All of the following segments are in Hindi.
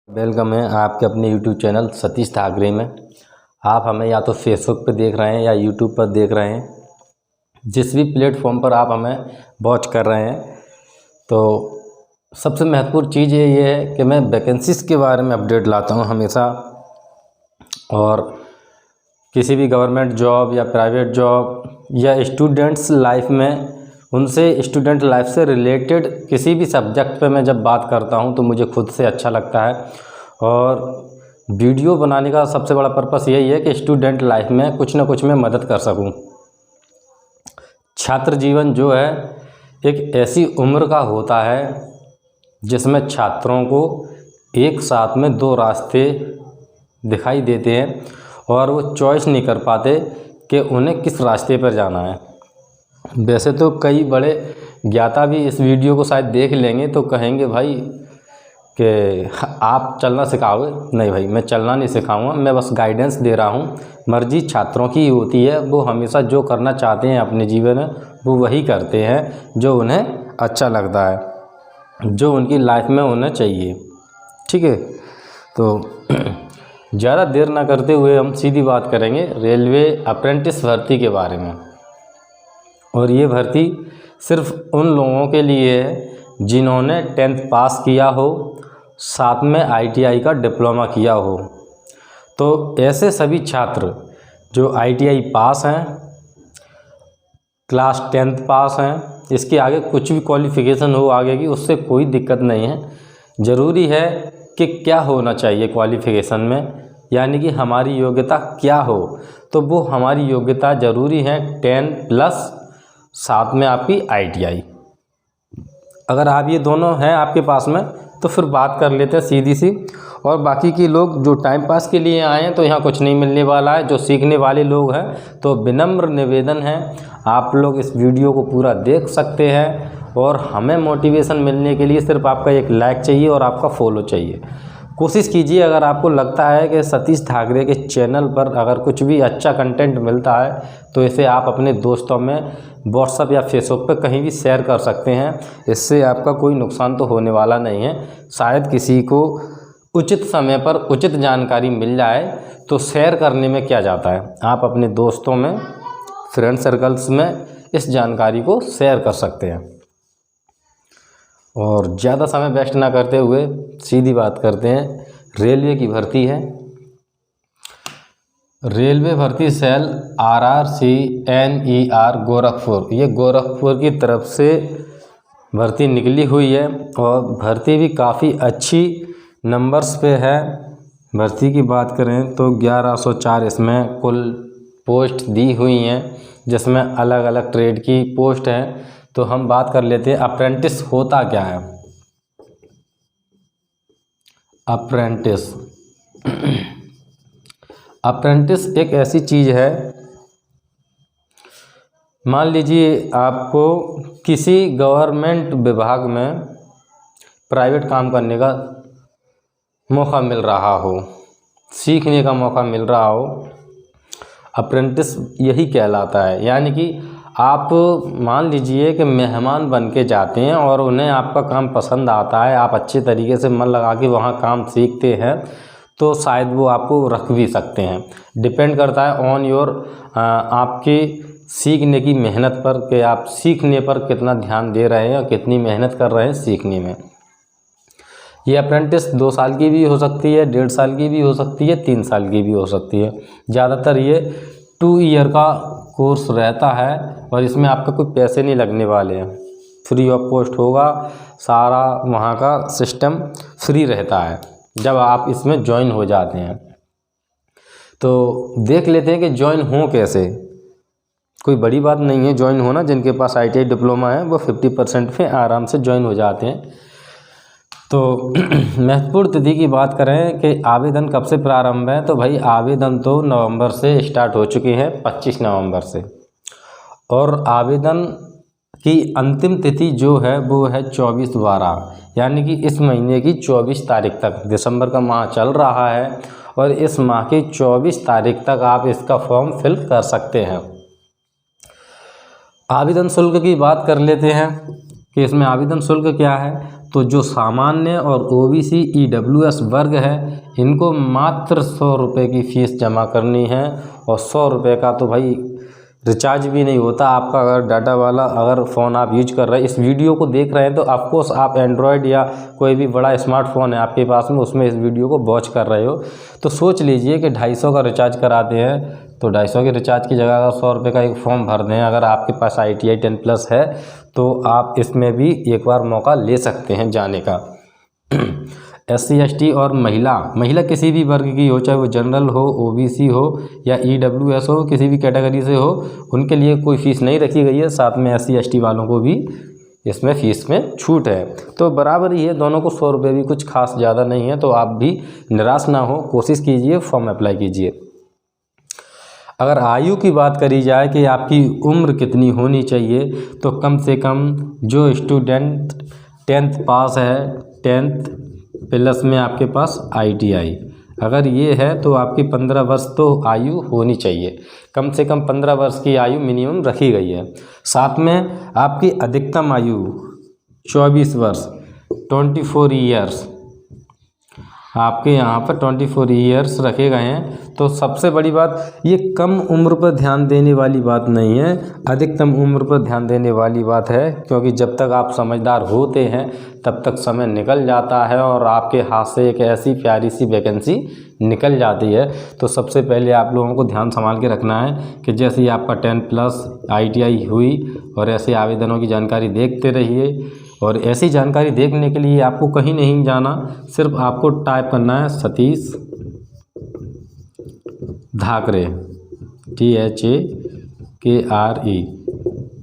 वेलकम है आपके अपने YouTube चैनल सतीश ठाकरे में। आप हमें या तो फेसबुक पर देख रहे हैं या YouTube पर देख रहे हैं, जिस भी प्लेटफॉर्म पर आप हमें वॉच कर रहे हैं। तो सबसे महत्वपूर्ण चीज़ ये है कि मैं वैकेंसीज़ के बारे में अपडेट लाता हूँ हमेशा, और किसी भी गवर्नमेंट जॉब या प्राइवेट जॉब या स्टूडेंट्स लाइफ में, उनसे स्टूडेंट लाइफ से रिलेटेड किसी भी सब्जेक्ट पे मैं जब बात करता हूं तो मुझे खुद से अच्छा लगता है। और वीडियो बनाने का सबसे बड़ा पर्पस यही है कि स्टूडेंट लाइफ में कुछ ना कुछ मैं मदद कर सकूं। छात्र जीवन जो है एक ऐसी उम्र का होता है जिसमें छात्रों को एक साथ में दो रास्ते दिखाई देते हैं और वो चॉइस नहीं कर पाते कि उन्हें किस रास्ते पर जाना है। वैसे तो कई बड़े ज्ञाता भी इस वीडियो को शायद देख लेंगे तो कहेंगे भाई कि आप चलना सिखाओगे। नहीं भाई, मैं चलना नहीं सिखाऊंगा, मैं बस गाइडेंस दे रहा हूँ। मर्जी छात्रों की होती है, वो हमेशा जो करना चाहते हैं अपने जीवन में वो वही करते हैं जो उन्हें अच्छा लगता है, जो उनकी लाइफ में होना चाहिए। ठीक है, तो ज़्यादा देर ना करते हुए हम सीधी बात करेंगे रेलवे अप्रेंटिस भर्ती के बारे में। और ये भर्ती सिर्फ उन लोगों के लिए है जिन्होंने 10th पास किया हो, साथ में ITI का डिप्लोमा किया हो। तो ऐसे सभी छात्र जो ITI पास हैं, क्लास 10th पास हैं, इसके आगे कुछ भी क्वालिफ़िकेशन हो आगे की, उससे कोई दिक्कत नहीं है। ज़रूरी है कि क्या होना चाहिए क्वालिफ़िकेशन में, यानी कि हमारी योग्यता क्या हो। तो वो हमारी योग्यता ज़रूरी है 10+ साथ में आपकी ITI। अगर आप ये दोनों हैं आपके पास में तो फिर बात कर लेते हैं सीधी सी। और बाकी के लोग जो टाइम पास के लिए आए हैं तो यहाँ कुछ नहीं मिलने वाला है। जो सीखने वाले लोग हैं तो विनम्र निवेदन है, आप लोग इस वीडियो को पूरा देख सकते हैं और हमें मोटिवेशन मिलने के लिए सिर्फ आपका एक लाइक चाहिए और आपका फॉलो चाहिए। कोशिश कीजिए, अगर आपको लगता है कि सतीश ठाकरे के चैनल पर अगर कुछ भी अच्छा कंटेंट मिलता है तो इसे आप अपने दोस्तों में व्हाट्सएप या फेसबुक पर कहीं भी शेयर कर सकते हैं। इससे आपका कोई नुकसान तो होने वाला नहीं है। शायद किसी को उचित समय पर उचित जानकारी मिल जाए तो शेयर करने में क्या जाता है। आप अपने दोस्तों में, फ्रेंड सर्कल्स में इस जानकारी को शेयर कर सकते हैं। और ज़्यादा समय वेस्ट ना करते हुए सीधी बात करते हैं। रेलवे की भर्ती है, रेलवे भर्ती सेल RRCNER गोरखपुर, ये गोरखपुर की तरफ से भर्ती निकली हुई है और भर्ती भी काफ़ी अच्छी नंबर्स पे है। भर्ती की बात करें तो 1104 इसमें कुल पोस्ट दी हुई हैं, जिसमें अलग अलग ट्रेड की पोस्ट हैं। तो हम बात कर लेते हैं अप्रेंटिस होता क्या है। अप्रेंटिस अप्रेंटिस एक ऐसी चीज़ है, मान लीजिए आपको किसी गवर्नमेंट विभाग में प्राइवेट काम करने का मौका मिल रहा हो, सीखने का मौका मिल रहा हो, अप्रेंटिस यही कहलाता है। यानी कि आप मान लीजिए कि मेहमान बन के जाते हैं और उन्हें आपका काम पसंद आता है, आप अच्छे तरीके से मन लगा के वहाँ काम सीखते हैं तो शायद वो आपको रख भी सकते हैं। डिपेंड करता है ऑन योर आपकी सीखने की मेहनत पर, कि आप सीखने पर कितना ध्यान दे रहे हैं और कितनी मेहनत कर रहे हैं सीखने में। ये अप्रेंटिस 2 साल की भी हो सकती है, 1.5 साल की भी हो सकती है, 3 साल की भी हो सकती है। ज़्यादातर ये 2 ईयर का कोर्स रहता है और इसमें आपका कोई पैसे नहीं लगने वाले हैं, फ्री ऑफ कॉस्ट होगा। सारा वहाँ का सिस्टम फ्री रहता है जब आप इसमें ज्वाइन हो जाते हैं। तो देख लेते हैं कि ज्वाइन हो कैसे। कोई बड़ी बात नहीं है ज्वाइन होना, जिनके पास ITI डिप्लोमा है वो 50% पे आराम से ज्वाइन हो जाते हैं। तो महत्वपूर्ण तिथि की बात करें कि आवेदन कब से प्रारंभ है, तो भाई आवेदन तो नवंबर से स्टार्ट हो चुके हैं, 25 नवंबर से। और आवेदन की अंतिम तिथि जो है वो है 24/12, यानी कि इस महीने की 24 तारीख तक। दिसंबर का माह चल रहा है और इस माह की 24 तारीख तक आप इसका फॉर्म फिल कर सकते हैं। आवेदन शुल्क की बात कर लेते हैं कि इसमें आवेदन शुल्क क्या है। तो जो सामान्य और ओबीसी ईडब्ल्यूएस वर्ग है इनको मात्र 100 रुपये की फ़ीस जमा करनी है। और 100 रुपये का तो भाई रिचार्ज भी नहीं होता आपका। अगर डाटा वाला अगर फ़ोन आप यूज कर रहे हैं, इस वीडियो को देख रहे हैं, तो ऑफकोर्स आप एंड्रॉयड या कोई भी बड़ा स्मार्टफोन है आपके पास में, उसमें इस वीडियो को वॉच कर रहे हो, तो सोच लीजिए कि 250 का रिचार्ज कराते हैं, तो 250 के रिचार्ज की जगह अगर 100 रुपये का एक फॉर्म भर दें, अगर आपके पास ITI 10+ है तो आप इसमें भी एक बार मौका ले सकते हैं जाने का। SC ST और महिला किसी भी वर्ग की हो, चाहे वो जनरल हो, OBC हो या EWS हो, किसी भी कैटेगरी से हो, उनके लिए कोई फ़ीस नहीं रखी गई है। साथ में SC ST वालों को भी इसमें फ़ीस में छूट है, तो बराबर ही है, दोनों को 100 रुपये भी कुछ खास ज़्यादा नहीं है। तो आप भी निराश ना हो, कोशिश कीजिए, फॉर्म अप्लाई कीजिए। अगर आयु की बात करी जाए कि आपकी उम्र कितनी होनी चाहिए, तो कम से कम जो स्टूडेंट 10th पास है, 10th प्लस में आपके पास ITI अगर ये है, तो आपकी 15 वर्ष तो आयु होनी चाहिए। कम से कम 15 वर्ष की आयु मिनिमम रखी गई है। साथ में आपकी अधिकतम आयु 24 वर्ष 24 ईयर्स, आपके यहाँ पर 24 ईयर्स रखे गए हैं। तो सबसे बड़ी बात, ये कम उम्र पर ध्यान देने वाली बात नहीं है, अधिकतम उम्र पर ध्यान देने वाली बात है, क्योंकि जब तक आप समझदार होते हैं तब तक समय निकल जाता है और आपके हाथ से एक ऐसी प्यारी सी वैकेंसी निकल जाती है। तो सबसे पहले आप लोगों को ध्यान संभाल के रखना है कि जैसे ही आपका 10+ ITI हुई, और ऐसे आवेदनों की जानकारी देखते रहिए। और ऐसी जानकारी देखने के लिए आपको कहीं नहीं जाना, सिर्फ आपको टाइप करना है सतीश धाकरे THAKRE,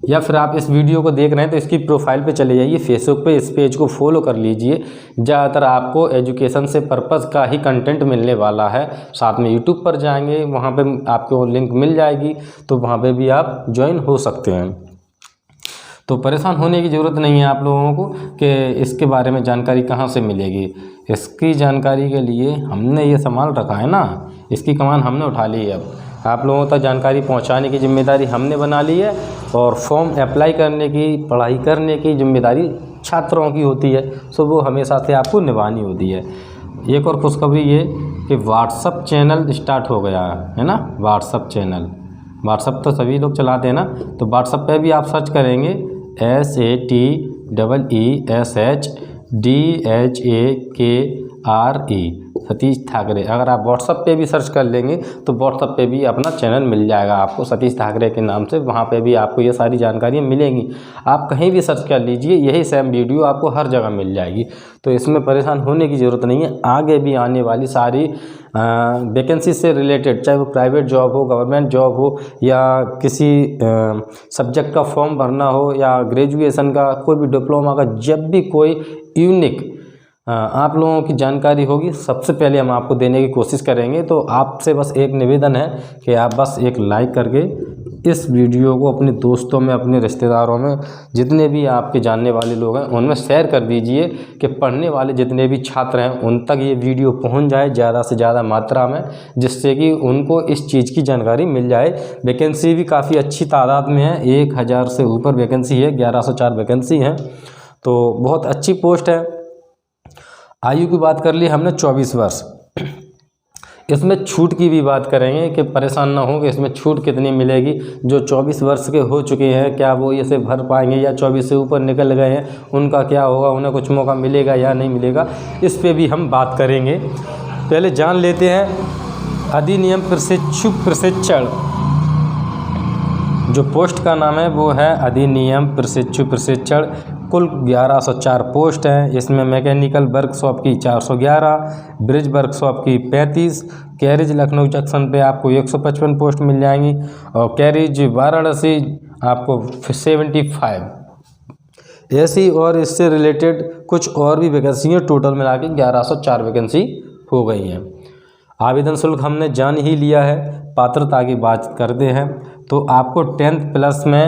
या फिर आप इस वीडियो को देख रहे हैं तो इसकी प्रोफाइल पे चले जाइए, फेसबुक पे इस पेज को फॉलो कर लीजिए। ज़्यादातर आपको एजुकेशन से पर्पज़ का ही कंटेंट मिलने वाला है। साथ में यूट्यूब पर जाएंगे, वहाँ पे आपको लिंक मिल जाएगी, तो वहाँ पे भी आप ज्वाइन हो सकते हैं। तो परेशान होने की ज़रूरत नहीं है आप लोगों को कि इसके बारे में जानकारी कहाँ से मिलेगी। इसकी जानकारी के लिए हमने ये संभाल रखा है ना, इसकी कमान हमने उठा ली है। अब आप लोगों तक जानकारी पहुंचाने की जिम्मेदारी हमने बना ली है, और फॉर्म अप्लाई करने की, पढ़ाई करने की जिम्मेदारी छात्रों की होती है, सो वो हमेशा से आपको निभानी होती है। एक और खुशखबरी ये कि व्हाट्सअप चैनल स्टार्ट हो गया है ना। व्हाट्सअप चैनल, व्हाट्सअप तो सभी लोग चलाते हैं ना, तो व्हाट्सअप पे भी आप सर्च करेंगे SATEESHDHAKRE सतीश ठाकरे। अगर आप व्हाट्सअप पे भी सर्च कर लेंगे तो व्हाट्सअप पे भी अपना चैनल मिल जाएगा आपको सतीश ठाकरे के नाम से। वहाँ पे भी आपको ये सारी जानकारियाँ मिलेंगी। आप कहीं भी सर्च कर लीजिए, यही सेम वीडियो आपको हर जगह मिल जाएगी। तो इसमें परेशान होने की ज़रूरत नहीं है। आगे भी आने वाली सारी वैकेंसी से रिलेटेड, चाहे वो प्राइवेट जॉब हो, गवर्नमेंट जॉब हो, या किसी सब्जेक्ट का फॉर्म भरना हो, या ग्रेजुएशन का, कोई भी डिप्लोमा का, जब भी कोई यूनिक आप लोगों की जानकारी होगी, सबसे पहले हम आपको देने की कोशिश करेंगे। तो आपसे बस एक निवेदन है कि आप बस एक लाइक करके इस वीडियो को अपने दोस्तों में, अपने रिश्तेदारों में, जितने भी आपके जानने वाले लोग हैं उनमें शेयर कर दीजिए, कि पढ़ने वाले जितने भी छात्र हैं उन तक ये वीडियो पहुंच जाए ज़्यादा से ज़्यादा मात्रा में, जिससे कि उनको इस चीज़ की जानकारी मिल जाए। वैकेंसी भी काफ़ी अच्छी तादाद में है, 1000 से ऊपर वैकेंसी है, 1104 वैकेंसी है, तो बहुत अच्छी पोस्ट है। आयु की बात कर ली हमने 24 वर्ष। इसमें छूट की भी बात करेंगे कि परेशान ना हो कि इसमें छूट कितनी मिलेगी। जो 24 वर्ष के हो चुके हैं, क्या वो इसे भर पाएंगे, या 24 से ऊपर निकल गए हैं उनका क्या होगा, उन्हें कुछ मौका मिलेगा या नहीं मिलेगा, इस पे भी हम बात करेंगे। पहले जान लेते हैं अधिनियम प्रशिक्षण। जो पोस्ट का नाम है वो है अधिनियम प्रशिक्षण। कुल 1104 पोस्ट हैं। इसमें मैकेनिकल वर्कशॉप की 411, ब्रिज वर्कशॉप की 35, कैरिज लखनऊ जंक्शन पे आपको 155 पोस्ट मिल जाएंगी, और कैरिज वाराणसी आपको 75। ऐसी और इससे रिलेटेड कुछ और भी वैकेंसी टोटल मिला के 1104 वैकेंसी हो गई हैं। आवेदन शुल्क हमने जान ही लिया है। पात्रता की बात करते हैं तो आपको 10th+ में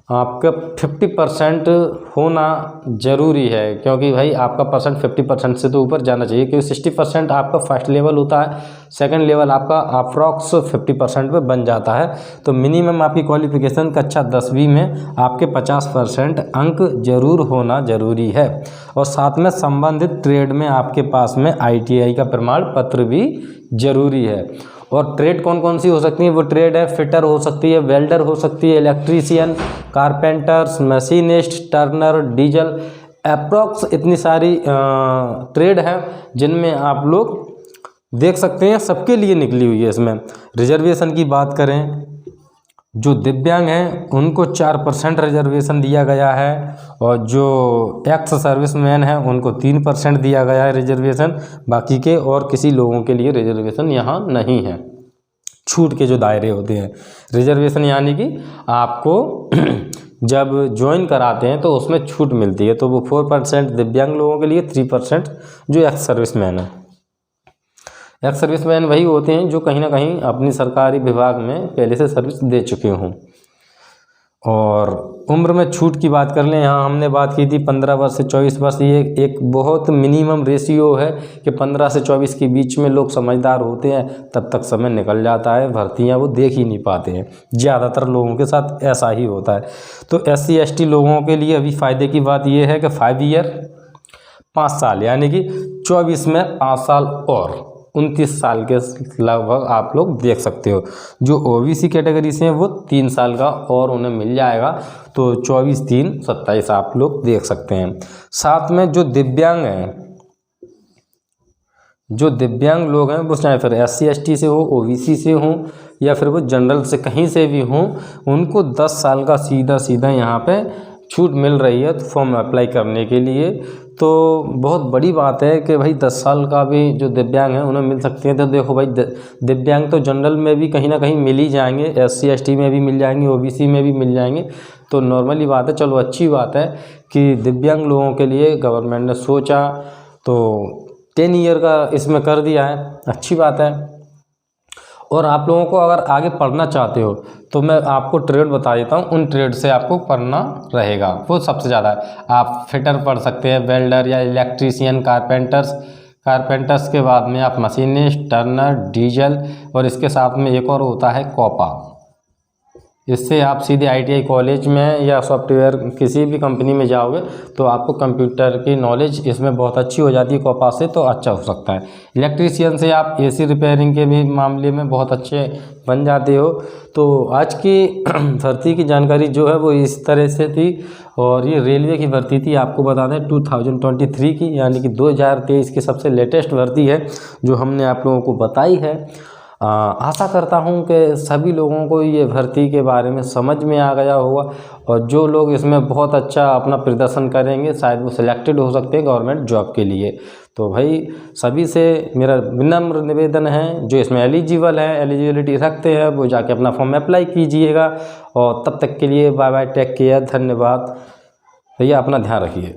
आपका 50% होना ज़रूरी है, क्योंकि भाई आपका परसेंट 50% से तो ऊपर जाना चाहिए, क्योंकि 60% आपका फर्स्ट लेवल होता है, सेकंड लेवल आपका अप्रॉक्स 50% पे बन जाता है। तो मिनिमम आपकी क्वालिफिकेशन कक्षा 10वीं में आपके 50% अंक जरूर होना ज़रूरी है। और साथ में संबंधित ट्रेड में आपके पास में ITI का प्रमाण पत्र भी ज़रूरी है। और ट्रेड कौन कौन सी हो सकती है? वो ट्रेड है फिटर हो सकती है, वेल्डर हो सकती है, electrician, carpenters, machinist, Turner, diesel, approx इतनी सारी ट्रेड है जिनमें आप लोग देख सकते हैं सबके लिए निकली हुई है। इसमें रिजर्वेशन की बात करें, जो दिव्यांग हैं उनको 4% रिजर्वेशन दिया गया है, और जो एक्स सर्विसमैन हैं उनको 3% दिया गया है रिजर्वेशन। बाकी के और किसी लोगों के लिए रिजर्वेशन यहाँ नहीं है। छूट के जो दायरे होते हैं रिजर्वेशन, यानी कि आपको जब ज्वाइन कराते हैं तो उसमें छूट मिलती है, तो वो 4% दिव्यांग लोगों के लिए, 3% जो एक्स सर्विसमैन है। एक्स सर्विसमैन वही होते हैं जो कहीं ना कहीं अपनी सरकारी विभाग में पहले से सर्विस दे चुके हों। और उम्र में छूट की बात कर लें, यहाँ हमने बात की थी 15 वर्ष से 24 वर्ष। ये एक बहुत मिनिमम रेशियो है कि 15 से 24 के बीच में लोग समझदार होते हैं, तब तक समय निकल जाता है, भर्तियाँ वो देख ही नहीं पाते हैं। ज़्यादातर लोगों के साथ ऐसा ही होता है। तो SC ST लोगों के लिए अभी फ़ायदे की बात यह है कि 5 ईयर 5 साल, यानी कि 24 में 5 साल और 29 साल के लगभग आप लोग देख सकते हो। जो OBC कैटेगरी से हैं वो 3 साल का और उन्हें मिल जाएगा, तो 24 3 27 आप लोग देख सकते हैं। साथ में जो दिव्यांग हैं, जो दिव्यांग लोग हैं वो चाहे फिर SC ST से हो, OBC से हो, या फिर वो जनरल से कहीं से भी हों, उनको 10 साल का सीधा सीधा यहाँ पे छूट मिल रही है फॉर्म अप्लाई करने के लिए। तो बहुत बड़ी बात है कि भाई 10 साल का भी जो दिव्यांग हैं उन्हें मिल सकते हैं। तो देखो भाई, दिव्यांग तो जनरल में भी कहीं ना कहीं मिल ही जाएंगे, SC ST में भी मिल जाएंगे, OBC में भी मिल जाएंगे। तो नॉर्मली बात है, चलो अच्छी बात है कि दिव्यांग लोगों के लिए गवर्नमेंट ने सोचा, तो 10 ईयर का इसमें कर दिया है, अच्छी बात है। और आप लोगों को अगर आगे पढ़ना चाहते हो तो मैं आपको ट्रेड बता देता हूँ, उन ट्रेड से आपको पढ़ना रहेगा, वो सबसे ज़्यादा है। आप फिटर पढ़ सकते हैं, वेल्डर या इलेक्ट्रीशियन, कारपेंटर्स के बाद में आप मशीनिस्ट, टर्नर, डीजल, और इसके साथ में एक और होता है कॉपा। इससे आप सीधे ITI कॉलेज में या सॉफ्टवेयर किसी भी कंपनी में जाओगे तो आपको कंप्यूटर की नॉलेज इसमें बहुत अच्छी हो जाती है, कॉपा से तो अच्छा हो सकता है। इलेक्ट्रीशियन से आप AC रिपेयरिंग के भी मामले में बहुत अच्छे बन जाते हो। तो आज की भर्ती की जानकारी जो है वो इस तरह से थी, और ये रेलवे की भर्ती थी, आपको बता दें 2023 की, यानी कि 2023 की सबसे लेटेस्ट भर्ती है जो हमने आप लोगों को बताई है। आशा करता हूं कि सभी लोगों को ये भर्ती के बारे में समझ में आ गया होगा, और जो लोग इसमें बहुत अच्छा अपना प्रदर्शन करेंगे शायद वो सिलेक्टेड हो सकते हैं गवर्नमेंट जॉब के लिए। तो भाई सभी से मेरा विनम्र निवेदन है, जो इसमें एलिजिबल है, एलिजिबिलिटी रखते हैं, वो जाके अपना फॉर्म अप्लाई कीजिएगा। और तब तक के लिए बाय बाय, टेक केयर, धन्यवाद भैया, अपना ध्यान रखिए।